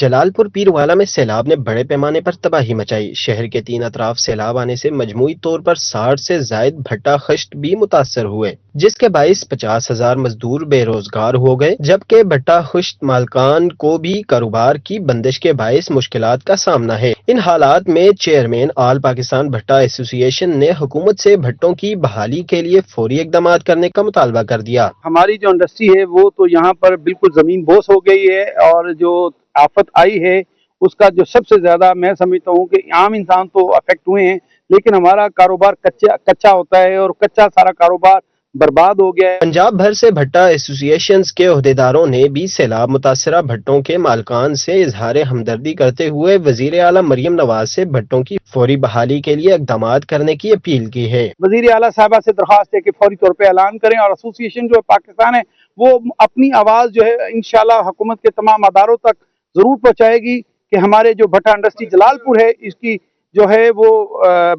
جلال پور پیروالا میں سیلاب نے بڑے پیمانے پر تباہی مچائی۔ شہر کے 3 اطراف سیلاب آنے سے مجموعی طور پر 60 سے زائد بھٹا خشت بھی متاثر ہوئے، جس کے باعث 50,000 مزدور بے روزگار ہو گئے، جبکہ بھٹا خشت مالکان کو بھی کاروبار کی بندش کے باعث مشکلات کا سامنا ہے۔ ان حالات میں چیئرمین آل پاکستان بھٹا ایسوسی ایشن نے حکومت سے بھٹوں کی بحالی کے لیے فوری اقدامات کرنے کا مطالبہ کر دیا۔ ہماری جو انڈسٹری ہے وہ تو یہاں پر بالکل زمین بوس ہو گئی ہے، اور جو آفت آئی ہے اس کا جو سب سے زیادہ میں سمجھتا ہوں کہ عام انسان تو افیکٹ ہوئے ہیں، لیکن ہمارا کاروبار کچا ہوتا ہے اور کچا سارا کاروبار برباد ہو گیا ہے۔ پنجاب بھر سے بھٹا ایسوسی ایشنز کے عہدیداروں نے بھی سیلاب متاثرہ بھٹوں کے مالکان سے اظہار ہمدردی کرتے ہوئے وزیر اعلیٰ مریم نواز سے بھٹوں کی فوری بحالی کے لیے اقدامات کرنے کی اپیل کی ہے۔ وزیر اعلیٰ صاحبہ سے درخواست ہے کہ فوری طور پہ اعلان کریں، اور ایسوسی ایشن جو پاکستان ہے وہ اپنی آواز جو ہے انشاءاللہ حکومت کے تمام اداروں تک ضرور پہنچائے گی کہ ہمارے جو بھٹا انڈسٹری جلال پور ہے اس کی جو ہے وہ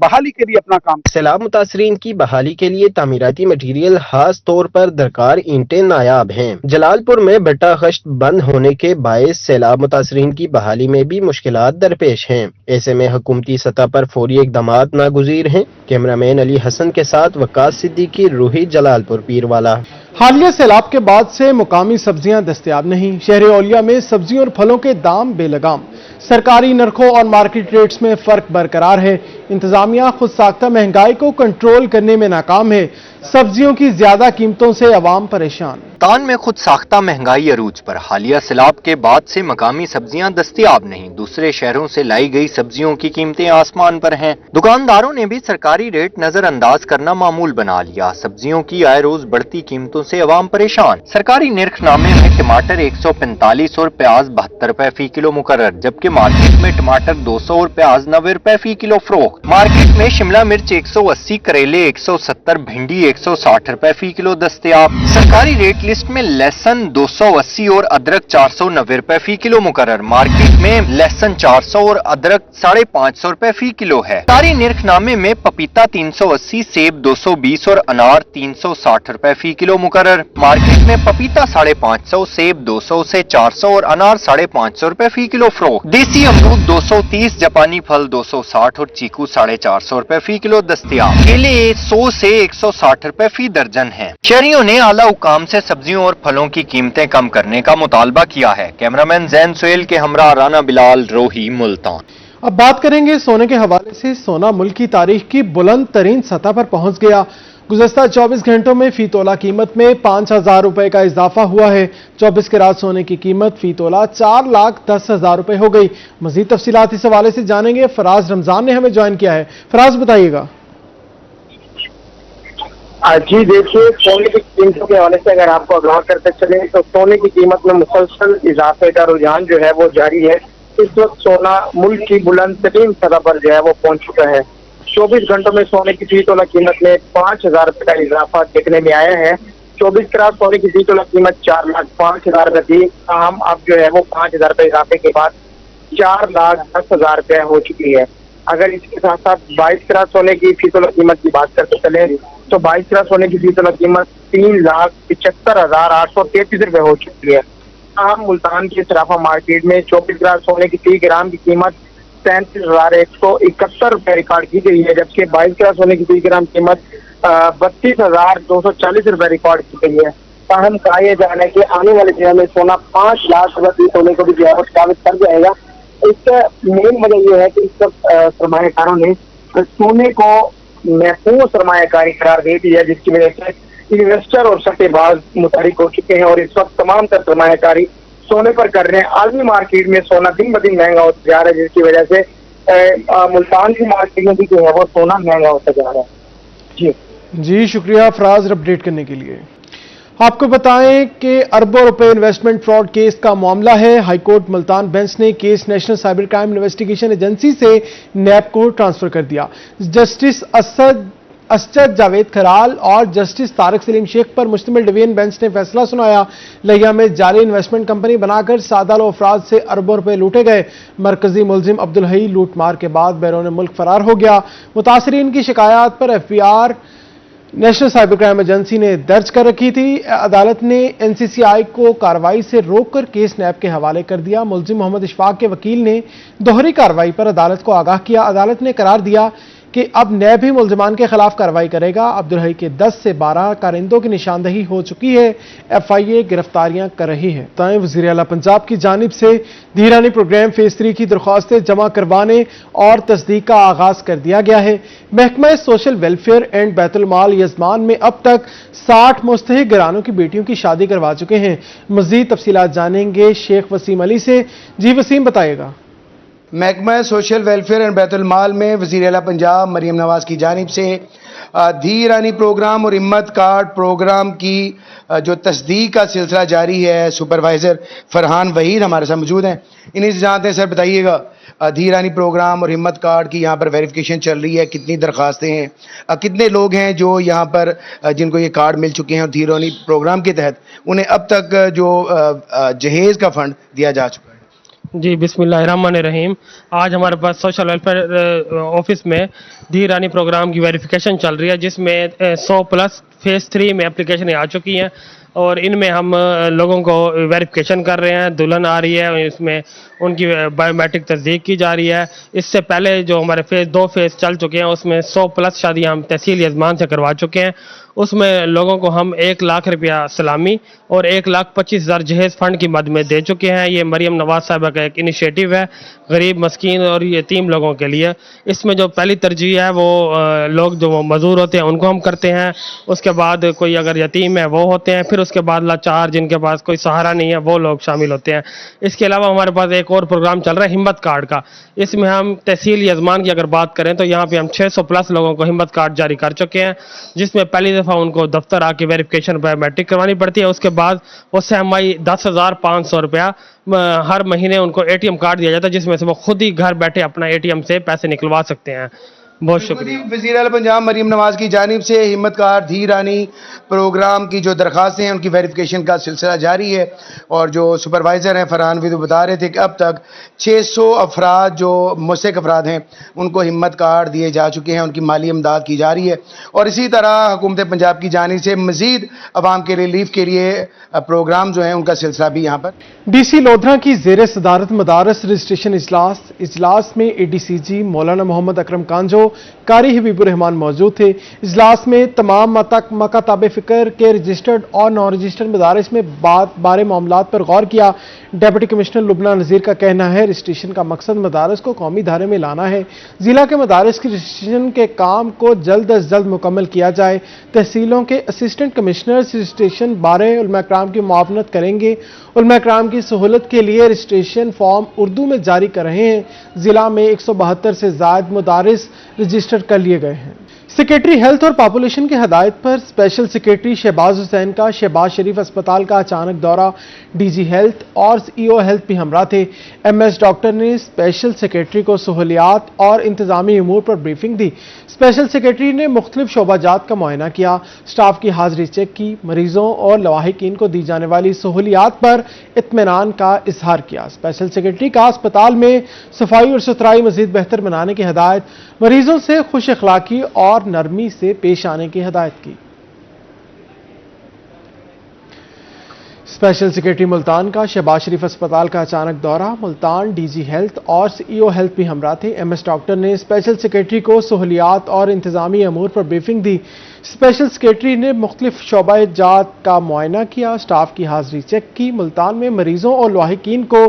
بحالی کے لیے اپنا کام۔ سیلاب متاثرین کی بحالی کے لیے تعمیراتی مٹیریل خاص طور پر درکار اینٹیں نایاب ہیں۔ جلال پور میں بھٹا خشت بند ہونے کے باعث سیلاب متاثرین کی بحالی میں بھی مشکلات درپیش ہیں۔ ایسے میں حکومتی سطح پر فوری اقدامات ناگزیر ہیں۔ کیمرہ مین علی حسن کے ساتھ وقاص صدیقی، روہی، جلال پور پیروالا۔ حالیہ سیلاب کے بعد سے مقامی سبزیاں دستیاب نہیں۔ شہر اولیا میں سبزیوں اور پھلوں کے دام بے لگام، سرکاری نرخوں اور مارکیٹ ریٹس میں فرق برقرار ہے۔ انتظامیہ خود ساختہ مہنگائی کو کنٹرول کرنے میں ناکام ہے۔ سبزیوں کی زیادہ قیمتوں سے عوام پریشان۔ ملتان میں خود ساختہ مہنگائی عروج پر، حالیہ سیلاب کے بعد سے مقامی سبزیاں دستیاب نہیں، دوسرے شہروں سے لائی گئی سبزیوں کی قیمتیں آسمان پر ہیں۔ دکانداروں نے بھی سرکاری ریٹ نظر انداز کرنا معمول بنا لیا۔ سبزیوں کی آئے روز بڑھتی قیمتوں سے عوام پریشان۔ سرکاری نرخ نامے میں ٹماٹر 145 اور پیاز 72 روپے فی کلو مقرر، جبکہ مارکیٹ میں ٹماٹر 200 اور پیاز 90 روپے فی کلو فروخت۔ مارکیٹ میں شملہ مرچ 180، کریلے 170، بھنڈی 160 روپے فی کلو دستیاب۔ سرکاری ریٹ لسٹ میں لہسن 280 اور ادرک 490 روپے فی کلو مقرر، مارکیٹ میں لہسن 400 اور ادرک 550 روپے فی کلو ہے۔ سرکاری نرخ نامے میں پپیتا 380، سیب 220 اور انار 360 روپے فی کلو مقرر، مارکیٹ میں پپیتا 550، سیب 200 سے 400 اور انار 550 روپے فی کلو فروخت۔ دیسی امرود 230، جاپانی پھل 260 اور چیکو 450 روپے فی کلو دستیاب۔ کیلے 100 سے 160 روپے فی درجن ہیں۔ شہریوں نے اعلیٰ حکام سے سبزیوں اور پھلوں کی قیمتیں کم کرنے کا مطالبہ کیا ہے۔ کیمرامین زین سہیل کے ہمراہ رانا بلال، روہی، ملتان۔ اب بات کریں گے سونے کے حوالے سے۔ سونا ملک کی تاریخ کی بلند ترین سطح پر پہنچ گیا۔ گزشتہ 24 گھنٹوں میں فی تولہ قیمت میں 5,000 روپے کا اضافہ ہوا ہے۔ 24 کیرات سونے کی قیمت فی تولہ 4,10,000 روپے ہو گئی۔ مزید تفصیلات اس حوالے سے جانیں گے، فراز رمضان نے ہمیں جوائن کیا ہے۔ فراز بتائیے گا۔ جی دیکھیے، سونے کی قیمتوں کے حوالے سے اگر آپ کو آگاہ کرتے چلیں تو سونے کی قیمت میں مسلسل اضافے کا رجحان جو ہے وہ جاری ہے۔ اس وقت سونا ملک کی بلند ترین سطح پر جو ہے وہ پہنچ چکا ہے۔ 24 گھنٹوں میں سونے کی فی تولہ قیمت میں 5,000 روپے کا اضافہ دیکھنے میں آیا ہے۔ 24 کیرات سونے کی فی تولہ قیمت 4,05,000 روپے تھی، تاہم اب جو ہے وہ 5,000 روپے اضافے کے بعد 4,10,000 روپے ہو چکی ہے۔ اگر اس کے ساتھ ساتھ 22 کیرات سونے کی فی تولہ قیمت کی بات کرتے چلیں تو 22 کیرات سونے کی فی تولہ قیمت 3,75,833 روپے ہو چکی ہے۔ تاہم ملتان کی صرافہ مارکیٹ میں 24 کیرات سونے کی فی گرام کی قیمت 37,171 روپے ریکارڈ کی گئی ہے، جبکہ 22 کیرات سونے کی فی گرام قیمت 32,240 روپے ریکارڈ کی گئی ہے۔ تاہم کہا یہ جانا ہے کہ آنے والے دنوں میں سونا 5 لاکھ روپے سونے کو بھی جو ہے وہ ثابت کر جائے گا۔ اس کا مین وجہ یہ ہے کہ اس وقت سرمایہ کاروں نے سونے کو محفوظ سرمایہ کاری قرار دے دی ہے، جس کی وجہ سے انویسٹر اور سٹے باز متحرک ہو چکے ہیں، اور اس وقت تمام تر سرمایہ کاری سونے پر کر رہے ہیں۔ عالمی مارکیٹ میں سونا دن بدن مہنگا ہوتا جا رہا ہے، جس کی وجہ سے ملتان کی مارکیٹ میں بھی جو ہے وہ سونا مہنگا ہوتا جا رہا ہے۔ جی شکریہ فراز اپڈیٹ کرنے کے لیے۔ آپ کو بتائیں کہ اربوں روپے انویسٹمنٹ فراڈ کیس کا معاملہ ہے۔ ہائی کورٹ ملتان بینچ نے case national cyber crime investigation agency سے نیب کو ٹرانسفر کر دیا۔ جسٹس اسجد جاوید کھرال اور جسٹس طارق سلیم شیخ پر مشتمل ڈویژن بینچ نے فیصلہ سنایا۔ لہیا میں جعلی انویسٹمنٹ کمپنی بنا کر سادہ لو افراد سے اربوں روپے لوٹے گئے۔ مرکزی ملزم عبدالحی لوٹ مار کے بعد بیرون ملک فرار ہو گیا۔ متاثرین کی شکایات پر F B R national cyber crime agency نے درج کر رکھی تھی۔ عدالت نے NCCI کو کارروائی سے روک کر کیس نیب کے حوالے کر دیا۔ ملزم محمد اشفاق کے وکیل نے دوہری کارروائی پر عدالت کو آگاہ کیا۔ عدالت نے قرار دیا کہ اب نیب ہی ملزمان کے خلاف کارروائی کرے گا۔ عبدالحی کے 10 سے 12 کارندوں کی نشاندہی ہو چکی ہے۔ FIA گرفتاریاں کر رہی ہے۔ وزیر اعلیٰ پنجاب کی جانب سے دھیرانی پروگرام فیز 3 کی درخواستیں جمع کروانے اور تصدیق کا آغاز کر دیا گیا ہے۔ محکمہ سوشل ویلفیئر اینڈ بیت المال یزمان میں اب تک 60 مستحق گھرانوں کی بیٹیوں کی شادی کروا چکے ہیں۔ مزید تفصیلات جانیں گے شیخ وسیم علی سے۔ جی وسیم، بتائیے گا۔ محکمہ سوشل ویلفیئر اینڈ بیت المال میں وزیر اعلیٰ پنجاب مریم نواز کی جانب سے دھیرانی پروگرام اور ہمت کارڈ پروگرام کی جو تصدیق کا سلسلہ جاری ہے، سپروائزر فرحان وحید ہمارے ساتھ موجود ہیں۔ انہیں سے جانتے ہیں، سر بتائیے گا دھیرانی پروگرام اور ہمت کارڈ کی یہاں پر ویریفیکیشن چل رہی ہے، کتنی درخواستیں ہیں، کتنے لوگ ہیں جو یہاں پر جن کو یہ کارڈ مل چکے ہیں اور دھیرانی پروگرام کے تحت انہیں اب تک جو جہیز کا فنڈ دیا جا چکا ہے؟ جی بسم اللہ الرحمن الرحیم۔ آج ہمارے پاس سوشل ویلفیئر آفس میں دھیرانی پروگرام کی ویریفیکیشن چل رہی ہے، جس میں 100+ فیز 3 میں اپلیکیشنیں آ چکی ہیں اور ان میں ہم لوگوں کو ویریفیکیشن کر رہے ہیں۔ دلہن آ رہی ہے، اس میں ان کی بایو میٹرک تصدیق کی جا رہی ہے۔ اس سے پہلے جو ہمارے فیز 2 فیز چل چکے ہیں، اس میں 100+ شادیاں ہم تحصیل یزمان سے کروا چکے ہیں۔ اس میں لوگوں کو ہم 1 لاکھ روپیہ سلامی اور 1,25,000 جہیز فنڈ کی مد میں دے چکے ہیں۔ یہ مریم نواز صاحبہ کا ایک انیشیٹو ہے غریب، مسکین اور یتیم لوگوں کے لیے۔ اس میں جو پہلی ترجیح ہے وہ لوگ جو مزدور ہوتے ہیں ان کو ہم کرتے ہیں، اس کے بعد کوئی اگر یتیم ہے وہ ہوتے ہیں، پھر اس کے بعد لاچار جن کے پاس کوئی سہارا نہیں ہے وہ لوگ شامل ہوتے ہیں۔ اس کے علاوہ ہمارے پاس ایک اور پروگرام چل رہا ہے ہمت کارڈ کا۔ اس میں ہم تحصیل یزمان کی اگر بات کریں تو یہاں پہ ہم 600+ لوگوں کو ہمت کارڈ جاری کر چکے ہیں، جس میں پہلی دفعہ ان کو دفتر آ کے ویریفیکیشن بایو میٹرک کروانی پڑتی ہے۔ اس کے بعد وہ سہمائی 10,500 روپیہ ہر مہینے ان کو ATM کارڈ دیا جاتا ہے، جس میں سے وہ خود ہی گھر بیٹھے اپنا ATM سے پیسے نکلوا سکتے ہیں۔ بہت شکریہ۔ وزیر اعلیٰ پنجاب مریم نواز کی جانب سے ہمت کارڈ دھیرانی پروگرام کی جو درخواستیں ہیں ان کی ویریفیکیشن کا سلسلہ جاری ہے، اور جو سپروائزر ہیں فرحان وحید بتا رہے تھے کہ اب تک 600 افراد جو مستحق افراد ہیں ان کو ہمت کارڈ دیے جا چکے ہیں، ان کی مالی امداد کی جا رہی ہے، اور اسی طرح حکومت پنجاب کی جانب سے مزید عوام کے ریلیف کے لیے پروگرام جو ہیں ان کا سلسلہ بھی یہاں پر۔ DC لودھرا کی زیر صدارت مدارس رجسٹریشن اجلاس میں ADCG مولانا محمد اکرم کانجو، قاری حبیب الرحمان موجود تھے۔ اجلاس میں تمام مکاتب فکر کے رجسٹرڈ اور نان رجسٹرڈ مدارس میں بارے معاملات پر غور کیا۔ ڈپٹی کمشنر لبنہ نذیر کا کہنا ہے رجسٹریشن کا مقصد مدارس کو قومی دھارے میں لانا ہے۔ ضلع کے مدارس کی رجسٹریشن کے کام کو جلد از جلد مکمل کیا جائے۔ تحصیلوں کے اسسٹنٹ کمشنرز رجسٹریشن بارے علماء کرام کی معاونت کریں گے۔ علماء کرام کی سہولت کے لیے رجسٹریشن فارم اردو میں جاری کر رہے ہیں۔ ضلع میں 172 سے زائد مدارس رجسٹر کر لیے گئے ہیں۔ سیکریٹری ہیلتھ اور پاپولیشن کی ہدایت پر اسپیشل سیکریٹری شہباز حسین کا شہباز شریف اسپتال کا اچانک دورہ، DG ہیلتھ اور EO ہیلتھ بھی ہمراہ تھے۔ MS ڈاکٹر نے اسپیشل سیکریٹری کو سہولیات اور انتظامی امور پر بریفنگ دی۔ اسپیشل سیکریٹری نے مختلف شعبہ جات کا معائنہ کیا، اسٹاف کی حاضری چیک کی، مریضوں اور لواحقین کو دی جانے والی سہولیات پر اطمینان کا اظہار کیا۔ اسپیشل سیکریٹری کا اسپتال میں صفائی اور ستھرائی مزید بہتر بنانے کی ہدایت، مریضوں سے خوش اخلاقی اور نرمی سے پیش آنے کی ہدایت کی۔ اسپیشل سیکریٹری ملتان کا شہباز شریف اسپتال کا اچانک دورہ، ملتان DG ہیلتھ اور EO ہیلتھ بھی ہمراہ تھے۔ MS ڈاکٹر نے اسپیشل سیکریٹری کو سہولیات اور انتظامی امور پر بریفنگ دی۔ اسپیشل سیکریٹری نے مختلف شعبہ جات کا معائنہ کیا، اسٹاف کی حاضری چیک کی، ملتان میں مریضوں اور لواحقین کو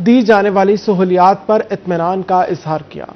دی جانے والی سہولیات پر اطمینان کا اظہار کیا۔